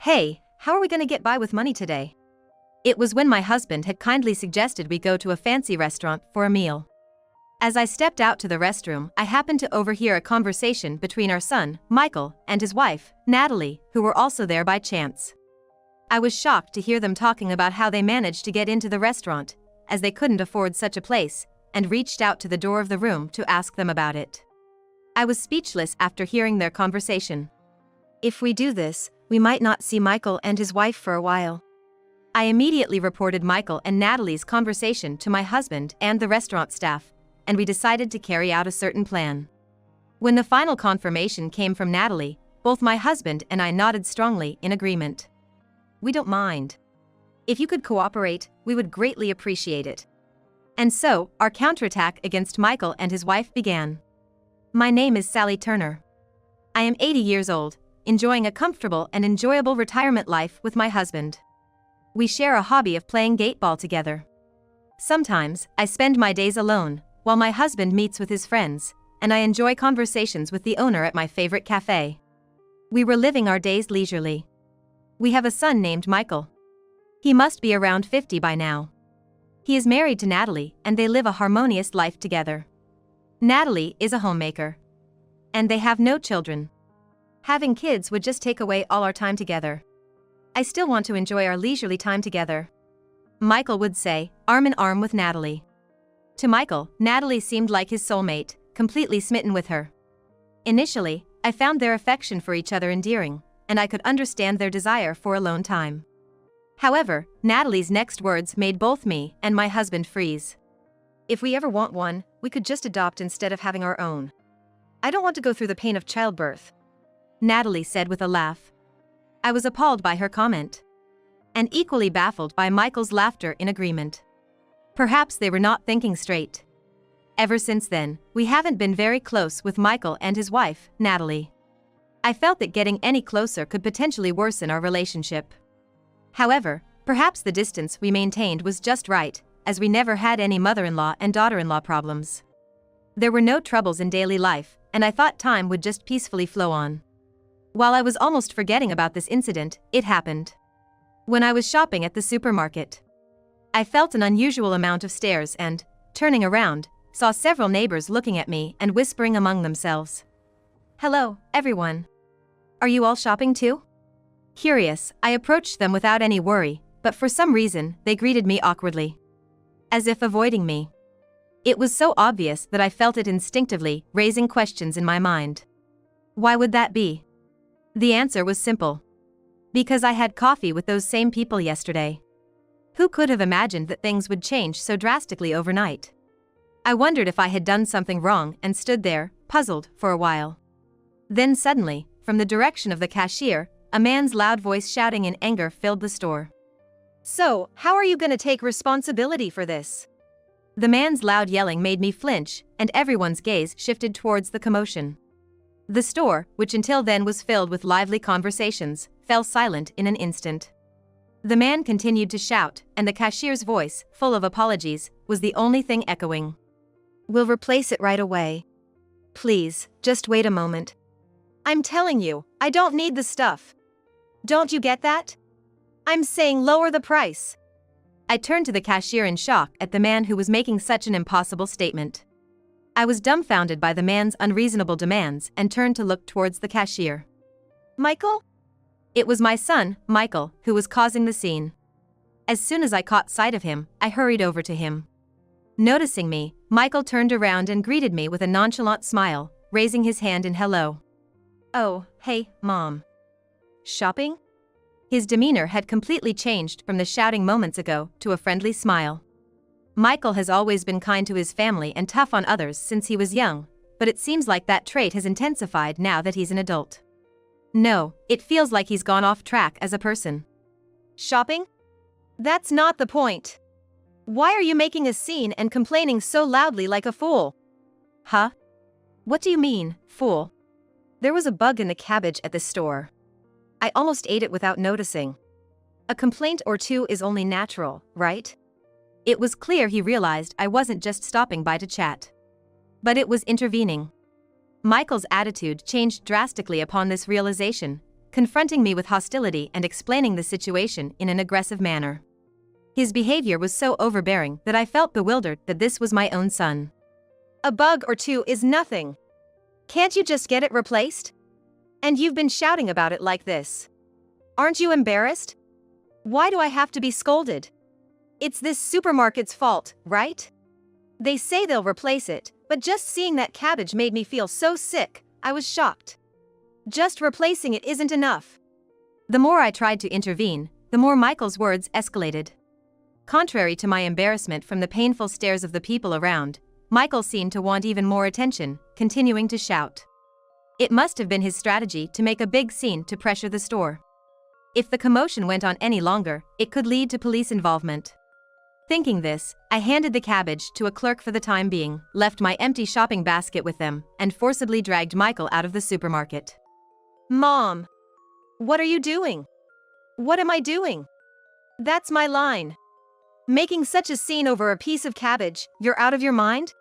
Hey, how are we gonna get by with money today? It was when my husband had kindly suggested we go to a fancy restaurant for a meal. As I stepped out to the restroom, I happened to overhear a conversation between our son, Michael, and his wife, Natalie, who were also there by chance. I was shocked to hear them talking about how they managed to get into the restaurant, as they couldn't afford such a place, and reached out to the door of the room to ask them about it. I was speechless after hearing their conversation. If we do this, we might not see Michael and his wife for a while. I immediately reported Michael and Natalie's conversation to my husband and the restaurant staff, and we decided to carry out a certain plan. When the final confirmation came from Natalie, both my husband and I nodded strongly in agreement. We don't mind. If you could cooperate, we would greatly appreciate it. And so, our counterattack against Michael and his wife began. My name is Sally Turner. I am 80 years old, enjoying a comfortable and enjoyable retirement life with my husband. We share a hobby of playing gateball together. Sometimes, I spend my days alone, while my husband meets with his friends, and I enjoy conversations with the owner at my favorite cafe. We were living our days leisurely. We have a son named Michael. He must be around 50 by now. He is married to Natalie, and they live a harmonious life together. Natalie is a homemaker. And they have no children. Having kids would just take away all our time together. I still want to enjoy our leisurely time together, Michael would say, arm in arm with Natalie. To Michael, Natalie seemed like his soulmate, completely smitten with her. Initially, I found their affection for each other endearing, and I could understand their desire for alone time. However, Natalie's next words made both me and my husband freeze. If we ever want one, we could just adopt instead of having our own. I don't want to go through the pain of childbirth, Natalie said with a laugh. I was appalled by her comment. And equally baffled by Michael's laughter in agreement. Perhaps they were not thinking straight. Ever since then, we haven't been very close with Michael and his wife, Natalie. I felt that getting any closer could potentially worsen our relationship. However, perhaps the distance we maintained was just right, as we never had any mother-in-law and daughter-in-law problems. There were no troubles in daily life, and I thought time would just peacefully flow on. While I was almost forgetting about this incident, it happened. When I was shopping at the supermarket, I felt an unusual amount of stares and, turning around, saw several neighbors looking at me and whispering among themselves. Hello, everyone. Are you all shopping too? Curious, I approached them without any worry, but for some reason, they greeted me awkwardly. As if avoiding me. It was so obvious that I felt it instinctively, raising questions in my mind. Why would that be? The answer was simple. Because I had coffee with those same people yesterday. Who could have imagined that things would change so drastically overnight? I wondered if I had done something wrong and stood there, puzzled, for a while. Then suddenly, from the direction of the cashier, a man's loud voice shouting in anger filled the store. So, how are you gonna take responsibility for this? The man's loud yelling made me flinch, and everyone's gaze shifted towards the commotion. The store, which until then was filled with lively conversations, fell silent in an instant. The man continued to shout, and the cashier's voice, full of apologies, was the only thing echoing. We'll replace it right away. Please, just wait a moment. I'm telling you, I don't need the stuff. Don't you get that? I'm saying lower the price. I turned to the cashier in shock at the man who was making such an impossible statement. I was dumbfounded by the man's unreasonable demands and turned to look towards the cashier. Michael? It was my son, Michael, who was causing the scene. As soon as I caught sight of him, I hurried over to him. Noticing me, Michael turned around and greeted me with a nonchalant smile, raising his hand in hello. Oh, hey, Mom. Shopping? His demeanor had completely changed from the shouting moments ago to a friendly smile. Michael has always been kind to his family and tough on others since he was young, but it seems like that trait has intensified now that he's an adult. No, it feels like he's gone off track as a person. Shopping? That's not the point. Why are you making a scene and complaining so loudly like a fool? Huh? What do you mean, fool? There was a bug in the cabbage at the store. I almost ate it without noticing. A complaint or two is only natural, right? It was clear he realized I wasn't just stopping by to chat. But it was intervening. Michael's attitude changed drastically upon this realization, confronting me with hostility and explaining the situation in an aggressive manner. His behavior was so overbearing that I felt bewildered that this was my own son. A bug or two is nothing. Can't you just get it replaced? And you've been shouting about it like this. Aren't you embarrassed? Why do I have to be scolded? It's this supermarket's fault, right? They say they'll replace it, but just seeing that cabbage made me feel so sick, I was shocked. Just replacing it isn't enough. The more I tried to intervene, the more Michael's words escalated. Contrary to my embarrassment from the painful stares of the people around, Michael seemed to want even more attention, continuing to shout. It must have been his strategy to make a big scene to pressure the store. If the commotion went on any longer, it could lead to police involvement. Thinking this, I handed the cabbage to a clerk for the time being, left my empty shopping basket with them, and forcibly dragged Michael out of the supermarket. Mom! What are you doing? What am I doing? That's my line. Making such a scene over a piece of cabbage, you're out of your mind?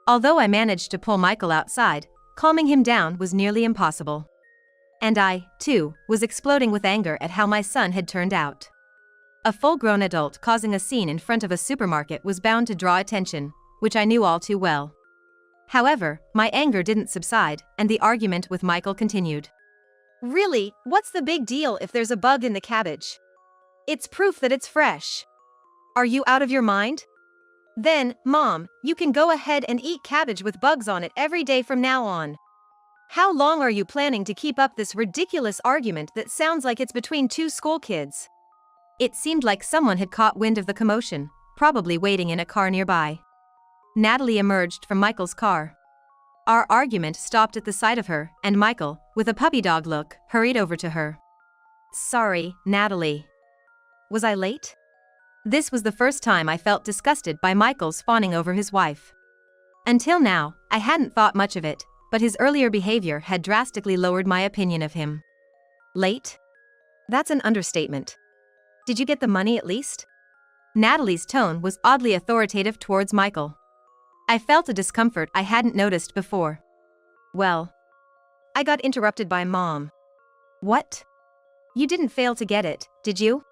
Although I managed to pull Michael outside, calming him down was nearly impossible. And I, too, was exploding with anger at how my son had turned out. A full-grown adult causing a scene in front of a supermarket was bound to draw attention, which I knew all too well. However, my anger didn't subside, and the argument with Michael continued. Really, what's the big deal if there's a bug in the cabbage? It's proof that it's fresh. Are you out of your mind? Then, Mom, you can go ahead and eat cabbage with bugs on it every day from now on. How long are you planning to keep up this ridiculous argument that sounds like it's between two school kids? It seemed like someone had caught wind of the commotion, probably waiting in a car nearby. Natalie emerged from Michael's car. Our argument stopped at the sight of her, and Michael, with a puppy dog look, hurried over to her. Sorry, Natalie. Was I late? This was the first time I felt disgusted by Michael's fawning over his wife. Until now, I hadn't thought much of it, but his earlier behavior had drastically lowered my opinion of him. Late? That's an understatement. Did you get the money at least? Natalie's tone was oddly authoritative towards Michael. I felt a discomfort I hadn't noticed before. Well, I got interrupted by Mom. What? You didn't fail to get it, did you?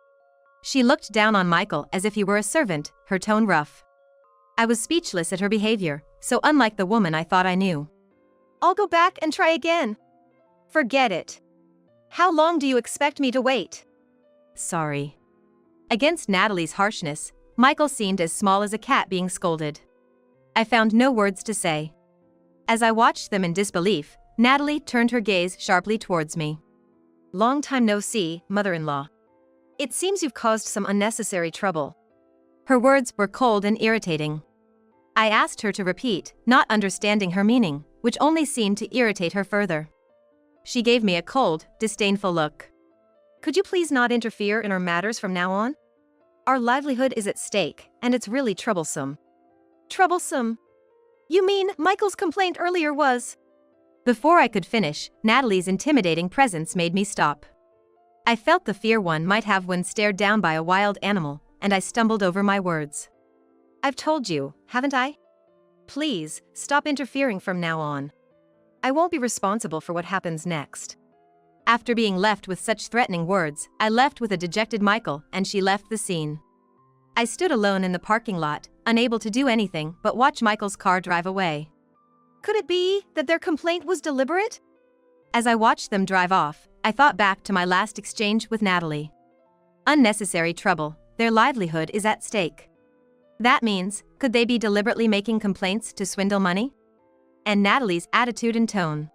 She looked down on Michael as if he were a servant, her tone rough. I was speechless at her behavior, so unlike the woman I thought I knew. I'll go back and try again. Forget it. How long do you expect me to wait? Sorry. Against Natalie's harshness, Michael seemed as small as a cat being scolded. I found no words to say. As I watched them in disbelief, Natalie turned her gaze sharply towards me. Long time no see, mother-in-law. It seems you've caused some unnecessary trouble. Her words were cold and irritating. I asked her to repeat, not understanding her meaning, which only seemed to irritate her further. She gave me a cold, disdainful look. Could you please not interfere in our matters from now on? Our livelihood is at stake, and it's really troublesome. Troublesome? You mean Michael's complaint earlier was? Before I could finish, Natalie's intimidating presence made me stop. I felt the fear one might have when stared down by a wild animal, and I stumbled over my words. I've told you, haven't I? Please, stop interfering from now on. I won't be responsible for what happens next. After being left with such threatening words, I left with a dejected Michael, and she left the scene. I stood alone in the parking lot, unable to do anything but watch Michael's car drive away. Could it be that their complaint was deliberate? As I watched them drive off, I thought back to my last exchange with Natalie. Unnecessary trouble, their livelihood is at stake. That means, could they be deliberately making complaints to swindle money? And Natalie's attitude and tone.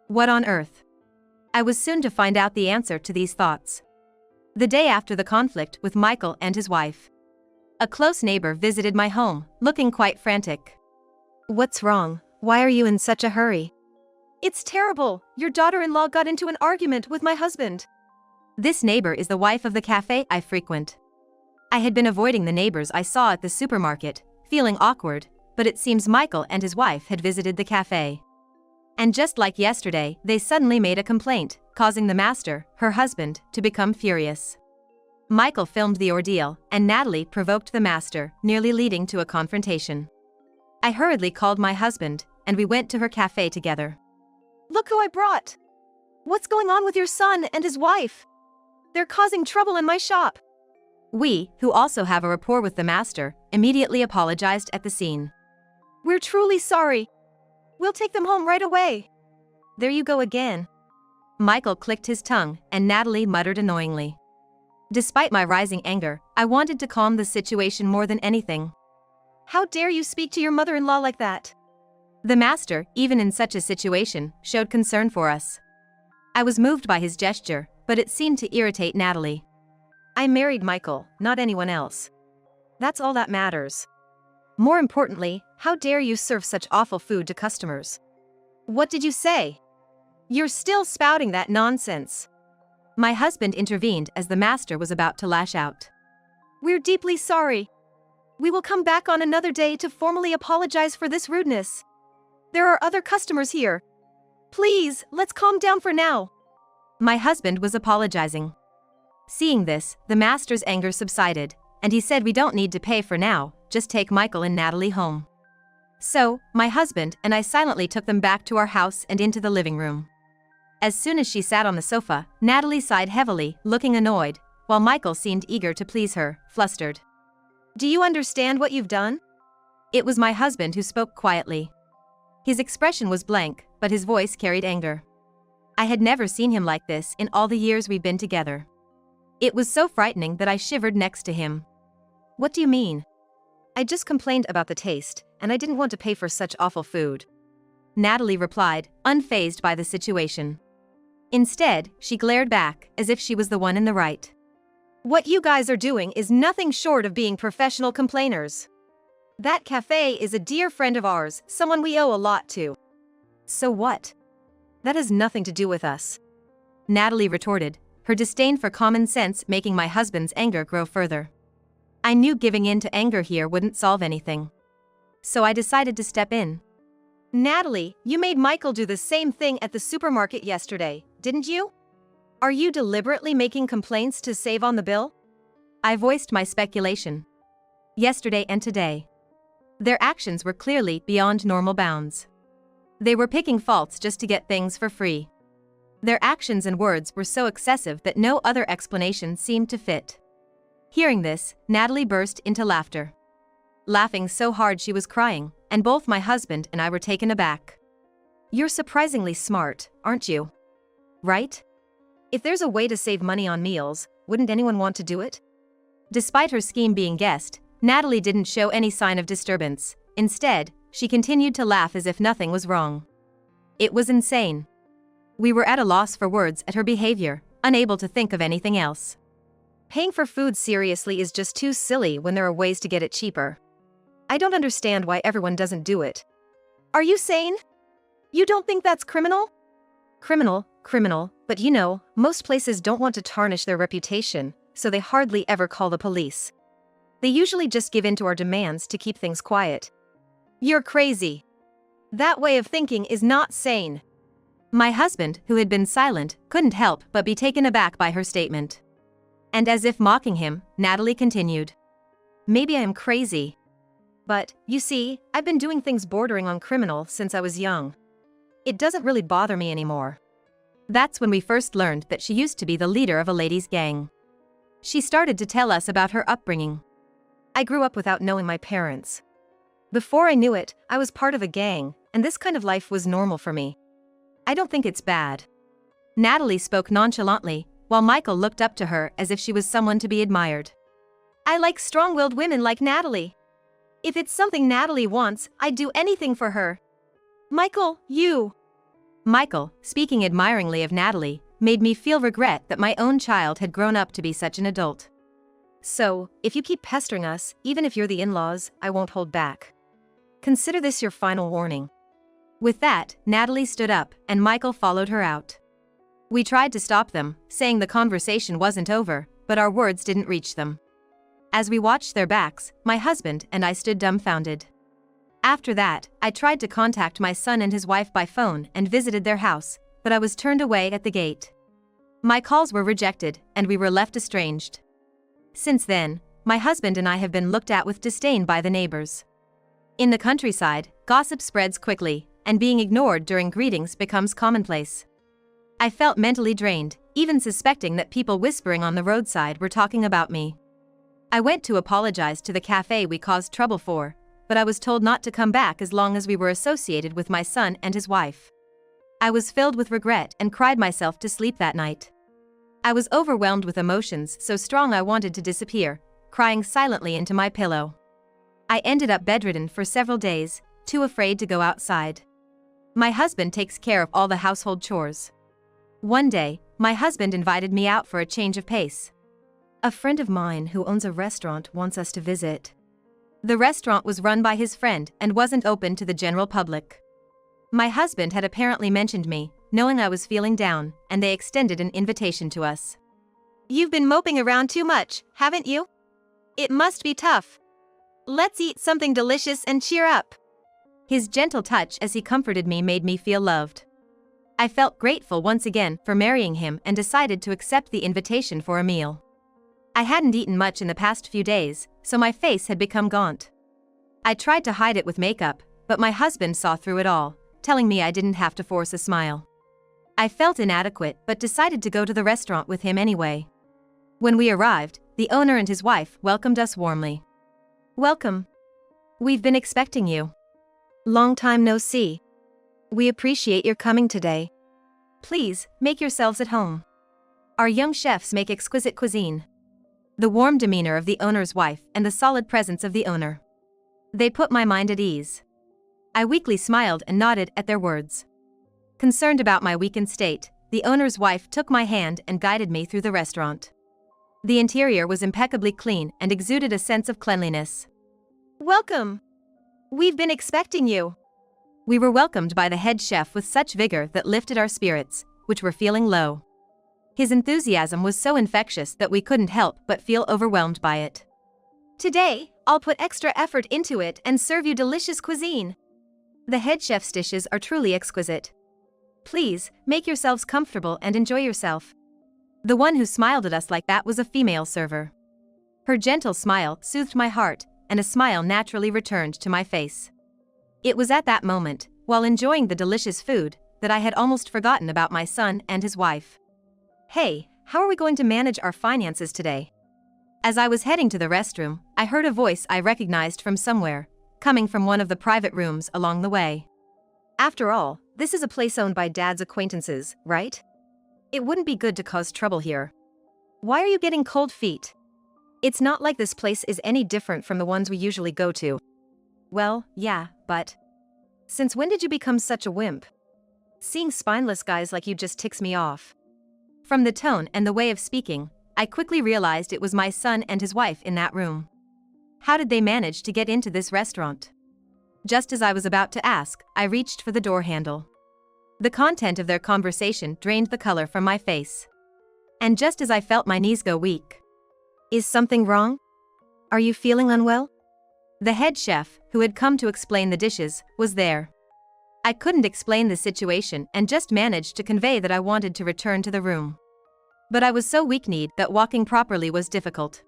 What on earth? I was soon to find out the answer to these thoughts. The day after the conflict with Michael and his wife, a close neighbor visited my home, looking quite frantic. What's wrong? Why are you in such a hurry? It's terrible. Your daughter-in-law got into an argument with my husband. This neighbor is the wife of the cafe I frequent. I had been avoiding the neighbors I saw at the supermarket, feeling awkward, but it seems Michael and his wife had visited the cafe. And just like yesterday, they suddenly made a complaint, causing the master, her husband, to become furious. Michael filmed the ordeal, and Natalie provoked the master, nearly leading to a confrontation. I hurriedly called my husband, and we went to her cafe together. Look who I brought! What's going on with your son and his wife? They're causing trouble in my shop. We, who also have a rapport with the master, immediately apologized at the scene. We're truly sorry. We'll take them home right away. There you go again. Michael clicked his tongue, and Natalie muttered annoyingly. Despite my rising anger, I wanted to calm the situation more than anything. How dare you speak to your mother-in-law like that? The master, even in such a situation, showed concern for us. I was moved by his gesture, but it seemed to irritate Natalie. I married Michael, not anyone else. That's all that matters. More importantly, how dare you serve such awful food to customers? What did you say? You're still spouting that nonsense. My husband intervened as the master was about to lash out. We're deeply sorry. We will come back on another day to formally apologize for this rudeness. There are other customers here. Please, let's calm down for now. My husband was apologizing. Seeing this, the master's anger subsided, and he said we don't need to pay for now, just take Michael and Natalie home. So, my husband and I silently took them back to our house and into the living room. As soon as she sat on the sofa, Natalie sighed heavily, looking annoyed, while Michael seemed eager to please her, flustered. Do you understand what you've done? It was my husband who spoke quietly. His expression was blank, but his voice carried anger. I had never seen him like this in all the years we've been together. It was so frightening that I shivered next to him. What do you mean? I just complained about the taste, and I didn't want to pay for such awful food. Natalie replied, unfazed by the situation. Instead, she glared back, as if she was the one in the right. What you guys are doing is nothing short of being professional complainers. That cafe is a dear friend of ours, someone we owe a lot to. So what? That has nothing to do with us. Natalie retorted, her disdain for common sense making my husband's anger grow further. I knew giving in to anger here wouldn't solve anything. So I decided to step in. Natalie, you made Michael do the same thing at the supermarket yesterday, didn't you? Are you deliberately making complaints to save on the bill? I voiced my speculation. Yesterday and today. Their actions were clearly beyond normal bounds. They were picking faults just to get things for free. Their actions and words were so excessive that no other explanation seemed to fit. Hearing this, Natalie burst into laughter. Laughing so hard she was crying, and both my husband and I were taken aback. You're surprisingly smart, aren't you? Right? If there's a way to save money on meals, wouldn't anyone want to do it? Despite her scheme being guessed, Natalie didn't show any sign of disturbance. Instead, she continued to laugh as if nothing was wrong. It was insane. We were at a loss for words at her behavior, unable to think of anything else. Paying for food seriously is just too silly when there are ways to get it cheaper. I don't understand why everyone doesn't do it. Are you sane? You don't think that's criminal? Criminal, but you know, most places don't want to tarnish their reputation, so they hardly ever call the police. They usually just give in to our demands to keep things quiet. You're crazy. That way of thinking is not sane. My husband, who had been silent, couldn't help but be taken aback by her statement. And as if mocking him, Natalie continued. Maybe I am crazy. But, you see, I've been doing things bordering on criminal since I was young. It doesn't really bother me anymore. That's when we first learned that she used to be the leader of a ladies' gang. She started to tell us about her upbringing. I grew up without knowing my parents. Before I knew it, I was part of a gang, and this kind of life was normal for me. I don't think it's bad. Natalie spoke nonchalantly, while Michael looked up to her as if she was someone to be admired. I like strong-willed women like Natalie. If it's something Natalie wants, I'd do anything for her. Michael, Michael, speaking admiringly of Natalie, made me feel regret that my own child had grown up to be such an adult. So, if you keep pestering us, even if you're the in-laws, I won't hold back. Consider this your final warning. With that, Natalie stood up, and Michael followed her out. We tried to stop them, saying the conversation wasn't over, but our words didn't reach them. As we watched their backs, my husband and I stood dumbfounded. After that, I tried to contact my son and his wife by phone and visited their house, but I was turned away at the gate. My calls were rejected, and we were left estranged. Since then, my husband and I have been looked at with disdain by the neighbors. In the countryside, gossip spreads quickly, and being ignored during greetings becomes commonplace. I felt mentally drained, even suspecting that people whispering on the roadside were talking about me. I went to apologize to the cafe we caused trouble for, but I was told not to come back as long as we were associated with my son and his wife. I was filled with regret and cried myself to sleep that night. I was overwhelmed with emotions so strong I wanted to disappear, crying silently into my pillow. I ended up bedridden for several days, too afraid to go outside. My husband takes care of all the household chores. One day, my husband invited me out for a change of pace. A friend of mine who owns a restaurant wants us to visit. The restaurant was run by his friend and wasn't open to the general public. My husband had apparently mentioned me, knowing I was feeling down, and they extended an invitation to us. "You've been moping around too much, haven't you? It must be tough. Let's eat something delicious and cheer up." His gentle touch as he comforted me made me feel loved. I felt grateful once again for marrying him and decided to accept the invitation for a meal. I hadn't eaten much in the past few days, so my face had become gaunt. I tried to hide it with makeup, but my husband saw through it all, telling me I didn't have to force a smile. I felt inadequate but decided to go to the restaurant with him anyway. When we arrived, the owner and his wife welcomed us warmly. "Welcome. We've been expecting you. Long time no see. We appreciate your coming today. Please, make yourselves at home. Our young chefs make exquisite cuisine." The warm demeanor of the owner's wife and the solid presence of the owner. They put my mind at ease. I weakly smiled and nodded at their words. Concerned about my weakened state, the owner's wife took my hand and guided me through the restaurant. The interior was impeccably clean and exuded a sense of cleanliness. "Welcome. We've been expecting you." We were welcomed by the head chef with such vigor that lifted our spirits, which were feeling low. His enthusiasm was so infectious that we couldn't help but feel overwhelmed by it. "Today, I'll put extra effort into it and serve you delicious cuisine. The head chef's dishes are truly exquisite. Please, make yourselves comfortable and enjoy yourself." The one who smiled at us like that was a female server. Her gentle smile soothed my heart, and a smile naturally returned to my face. It was at that moment, while enjoying the delicious food, that I had almost forgotten about my son and his wife. "Hey, how are we going to manage our finances today?" As I was heading to the restroom, I heard a voice I recognized from somewhere, coming from one of the private rooms along the way. "After all, this is a place owned by Dad's acquaintances, right? It wouldn't be good to cause trouble here. Why are you getting cold feet? It's not like this place is any different from the ones we usually go to." "Well, yeah, but since when did you become such a wimp? Seeing spineless guys like you just ticks me off." From the tone and the way of speaking, I quickly realized it was my son and his wife in that room. How did they manage to get into this restaurant? Just as I was about to ask, I reached for the door handle. The content of their conversation drained the color from my face. And just as I felt my knees go weak. "Is something wrong? Are you feeling unwell?" The head chef, who had come to explain the dishes, was there. I couldn't explain the situation and just managed to convey that I wanted to return to the room. But I was so weak-kneed that walking properly was difficult.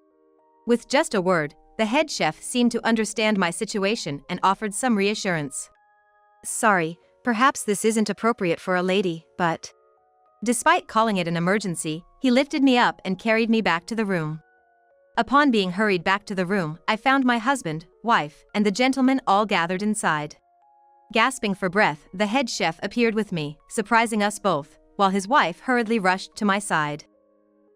With just a word, the head chef seemed to understand my situation and offered some reassurance. "Sorry, perhaps this isn't appropriate for a lady, but..." Despite calling it an emergency, he lifted me up and carried me back to the room. Upon being hurried back to the room, I found my husband, wife, and the gentleman all gathered inside. Gasping for breath, the head chef appeared with me, surprising us both, while his wife hurriedly rushed to my side.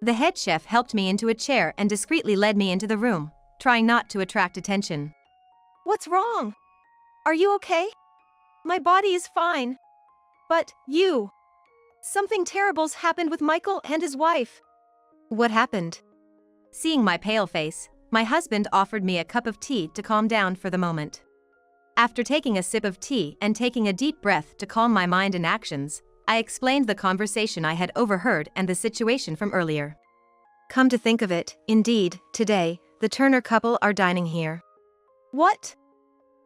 The head chef helped me into a chair and discreetly led me into the room, trying not to attract attention. "What's wrong? Are you okay?" "My body is fine. But, you... Something terrible's happened with Michael and his wife." "What happened?" Seeing my pale face, my husband offered me a cup of tea to calm down for the moment. After taking a sip of tea and taking a deep breath to calm my mind and actions, I explained the conversation I had overheard and the situation from earlier. "Come to think of it, indeed, today, the Turner couple are dining here." "What?"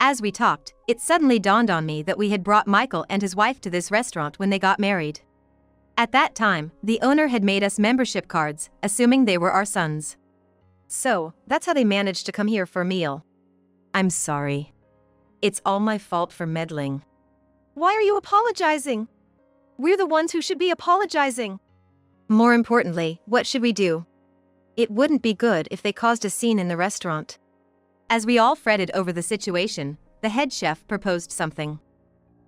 As we talked, it suddenly dawned on me that we had brought Michael and his wife to this restaurant when they got married. At that time, the owner had made us membership cards, assuming they were our sons. So, that's how they managed to come here for a meal. "I'm sorry. It's all my fault for meddling." "Why are you apologizing? We're the ones who should be apologizing. More importantly, what should we do? It wouldn't be good if they caused a scene in the restaurant. As we all fretted over the situation, the head chef proposed something.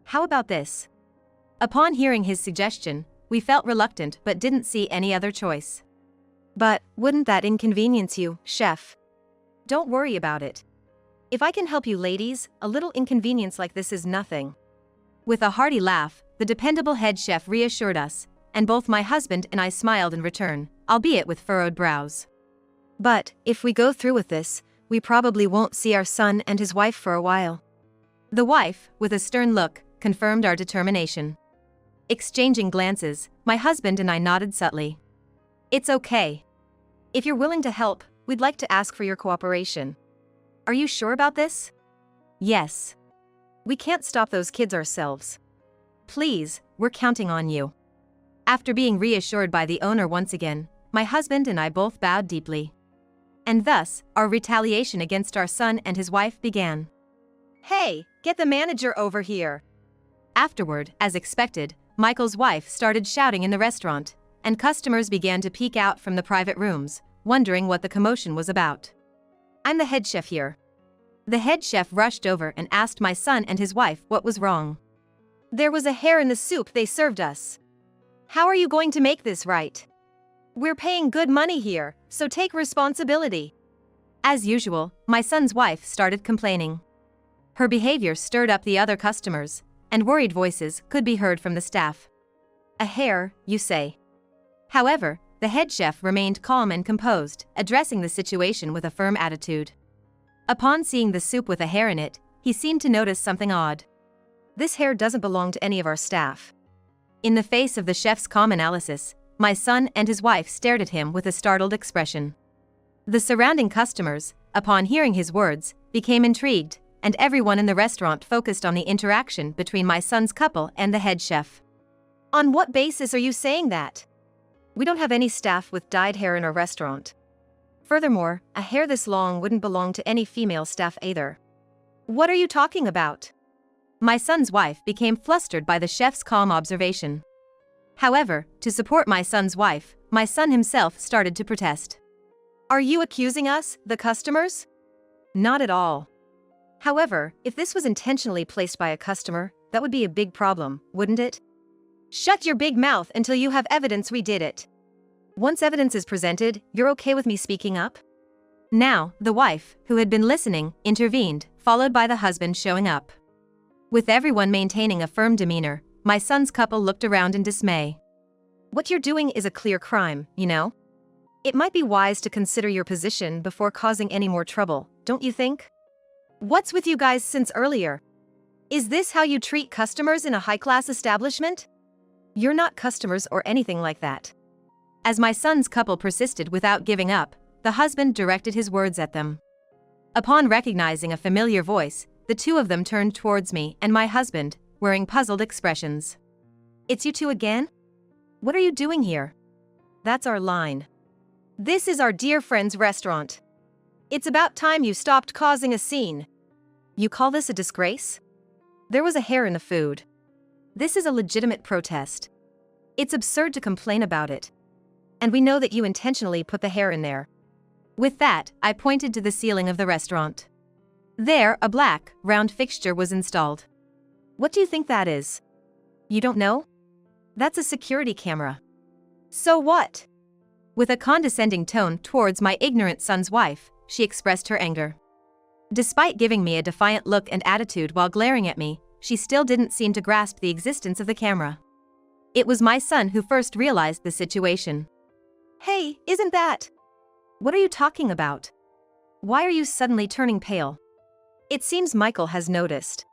How about this? Upon hearing his suggestion, we felt reluctant but didn't see any other choice. But wouldn't that inconvenience you, chef? Don't worry about it. If I can help you ladies, a little inconvenience like this is nothing. With a hearty laugh, the dependable head chef reassured us, and both my husband and I smiled in return, albeit with furrowed brows. But if we go through with this, we probably won't see our son and his wife for a while. The wife, with a stern look, confirmed our determination. Exchanging glances, my husband and I nodded subtly. It's okay. If you're willing to help, we'd like to ask for your cooperation. Are you sure about this? Yes. We can't stop those kids ourselves. Please, we're counting on you. After being reassured by the owner once again, my husband and I both bowed deeply. And thus, our retaliation against our son and his wife began. Hey, get the manager over here. Afterward, as expected, Michael's wife started shouting in the restaurant, and customers began to peek out from the private rooms, wondering what the commotion was about. I'm the head chef here. The head chef rushed over and asked my son and his wife what was wrong. There was a hair in the soup they served us. How are you going to make this right? We're paying good money here, so take responsibility. As usual, my son's wife started complaining. Her behavior stirred up the other customers, and worried voices could be heard from the staff. A hair, you say? However, the head chef remained calm and composed, addressing the situation with a firm attitude. Upon seeing the soup with a hair in it, he seemed to notice something odd. This hair doesn't belong to any of our staff. In the face of the chef's calm analysis, my son and his wife stared at him with a startled expression. The surrounding customers, upon hearing his words, became intrigued, and everyone in the restaurant focused on the interaction between my son's couple and the head chef. On what basis are you saying that? We don't have any staff with dyed hair in our restaurant. Furthermore, a hair this long wouldn't belong to any female staff either. What are you talking about? My son's wife became flustered by the chef's calm observation. However, to support my son's wife, my son himself started to protest. Are you accusing us, the customers? Not at all. However, if this was intentionally placed by a customer, that would be a big problem, wouldn't it? Shut your big mouth until you have evidence we did it. Once evidence is presented, you're okay with me speaking up? Now, the wife, who had been listening, intervened, followed by the husband showing up. With everyone maintaining a firm demeanor, my son's couple looked around in dismay. What you're doing is a clear crime, you know? It might be wise to consider your position before causing any more trouble, don't you think? What's with you guys since earlier? Is this how you treat customers in a high-class establishment? You're not customers or anything like that. As my son's couple persisted without giving up, the husband directed his words at them. Upon recognizing a familiar voice, the two of them turned towards me and my husband, wearing puzzled expressions. It's you two again? What are you doing here? That's our line. This is our dear friend's restaurant. It's about time you stopped causing a scene. You call this a disgrace? There was a hair in the food. This is a legitimate protest. It's absurd to complain about it. And we know that you intentionally put the hair in there. With that, I pointed to the ceiling of the restaurant. There, a black, round fixture was installed. What do you think that is? You don't know? That's a security camera. So what? With a condescending tone towards my ignorant son's wife, she expressed her anger. Despite giving me a defiant look and attitude while glaring at me, she still didn't seem to grasp the existence of the camera. It was my son who first realized the situation. Hey, isn't that? What are you talking about? Why are you suddenly turning pale? It seems Michael has noticed.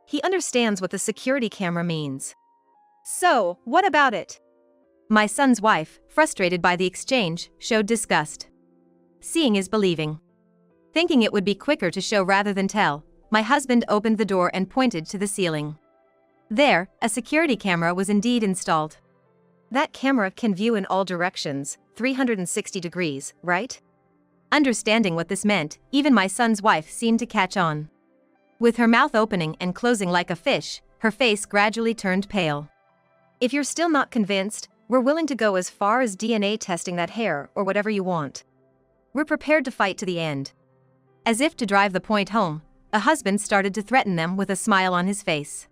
He understands what the security camera means. So, what about it? My son's wife, frustrated by the exchange, showed disgust. Seeing is believing. Thinking it would be quicker to show rather than tell, my husband opened the door and pointed to the ceiling. There, a security camera was indeed installed. That camera can view in all directions, 360 degrees, right? Understanding what this meant, even my son's wife seemed to catch on. With her mouth opening and closing like a fish, her face gradually turned pale. If you're still not convinced, we're willing to go as far as DNA testing that hair or whatever you want. We're prepared to fight to the end. As if to drive the point home, a husband started to threaten them with a smile on his face.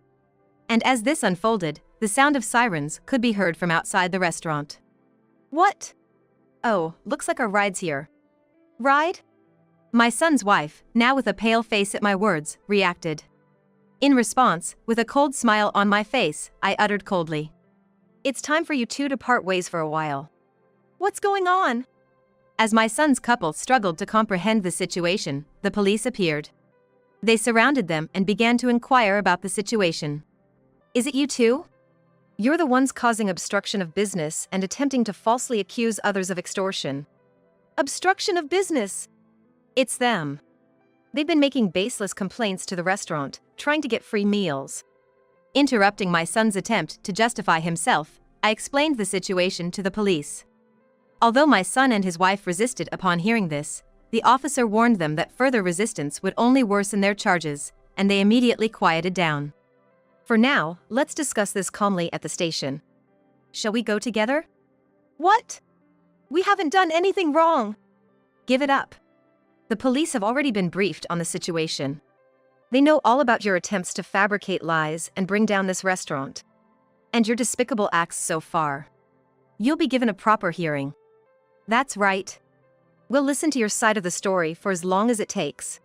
And as this unfolded, the sound of sirens could be heard from outside the restaurant. What? Oh, looks like our ride's here. Ride? My son's wife, now with a pale face at my words, reacted. In response, with a cold smile on my face, I uttered coldly, "It's time for you two to part ways for a while." What's going on? As my son's couple struggled to comprehend the situation, the police appeared. They surrounded them and began to inquire about the situation. Is it you two? You're the ones causing obstruction of business and attempting to falsely accuse others of extortion. Obstruction of business? It's them. They've been making baseless complaints to the restaurant, trying to get free meals. Interrupting my son's attempt to justify himself, I explained the situation to the police. Although my son and his wife resisted upon hearing this, the officer warned them that further resistance would only worsen their charges, and they immediately quieted down. For now, let's discuss this calmly at the station. Shall we go together? What? We haven't done anything wrong. Give it up. The police have already been briefed on the situation. They know all about your attempts to fabricate lies and bring down this restaurant. And your despicable acts so far. You'll be given a proper hearing. That's right. We'll listen to your side of the story for as long as it takes.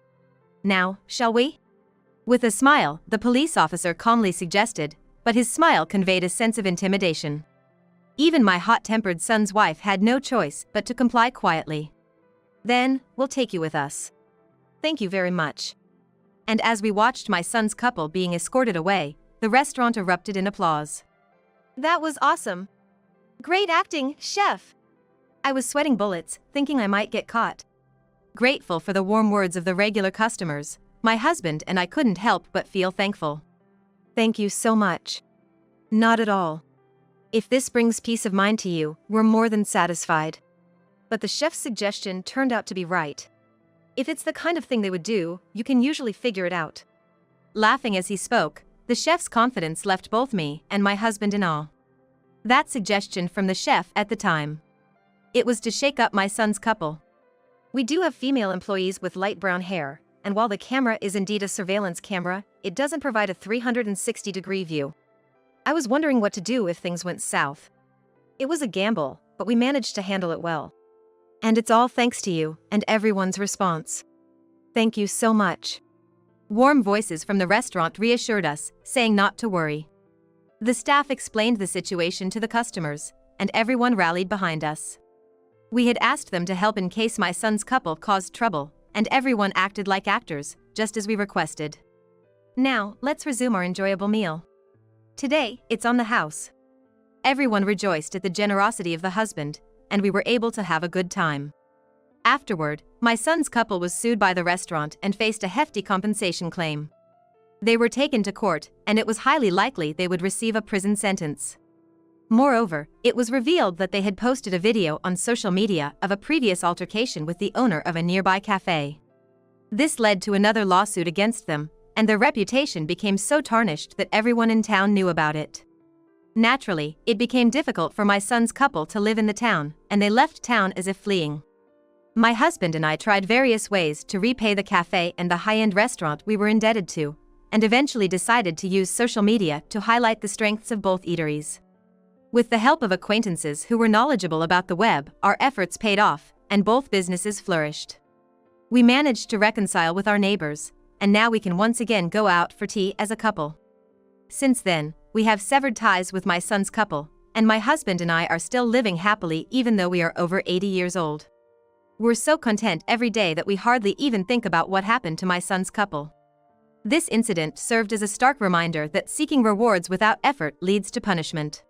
Now, shall we? With a smile, the police officer calmly suggested, but his smile conveyed a sense of intimidation. Even my hot-tempered son's wife had no choice but to comply quietly. Then, we'll take you with us. Thank you very much. And as we watched my son's couple being escorted away, the restaurant erupted in applause. That was awesome. Great acting, chef. I was sweating bullets, thinking I might get caught. Grateful for the warm words of the regular customers, my husband and I couldn't help but feel thankful. Thank you so much. Not at all. If this brings peace of mind to you, we're more than satisfied. But the chef's suggestion turned out to be right. If it's the kind of thing they would do, you can usually figure it out. Laughing as he spoke, the chef's confidence left both me and my husband in awe. That suggestion from the chef at the time. It was to shake up my son's couple. We do have female employees with light brown hair, and while the camera is indeed a surveillance camera, it doesn't provide a 360-degree view. I was wondering what to do if things went south. It was a gamble, but we managed to handle it well. And it's all thanks to you and everyone's response. Thank you so much. Warm voices from the restaurant reassured us, saying not to worry. The staff explained the situation to the customers, and everyone rallied behind us. We had asked them to help in case my son's couple caused trouble, and everyone acted like actors, just as we requested. Now, let's resume our enjoyable meal. Today, it's on the house. Everyone rejoiced at the generosity of the husband, and we were able to have a good time. Afterward, my son's couple was sued by the restaurant and faced a hefty compensation claim. They were taken to court, and it was highly likely they would receive a prison sentence. Moreover, it was revealed that they had posted a video on social media of a previous altercation with the owner of a nearby cafe. This led to another lawsuit against them, and their reputation became so tarnished that everyone in town knew about it. Naturally, it became difficult for my son's couple to live in the town, and they left town as if fleeing. My husband and I tried various ways to repay the cafe and the high-end restaurant we were indebted to, and eventually decided to use social media to highlight the strengths of both eateries. With the help of acquaintances who were knowledgeable about the web, our efforts paid off, and both businesses flourished. We managed to reconcile with our neighbors, and now we can once again go out for tea as a couple. Since then, we have severed ties with my son's couple, and my husband and I are still living happily even though we are over 80 years old. We're so content every day that we hardly even think about what happened to my son's couple. This incident served as a stark reminder that seeking rewards without effort leads to punishment.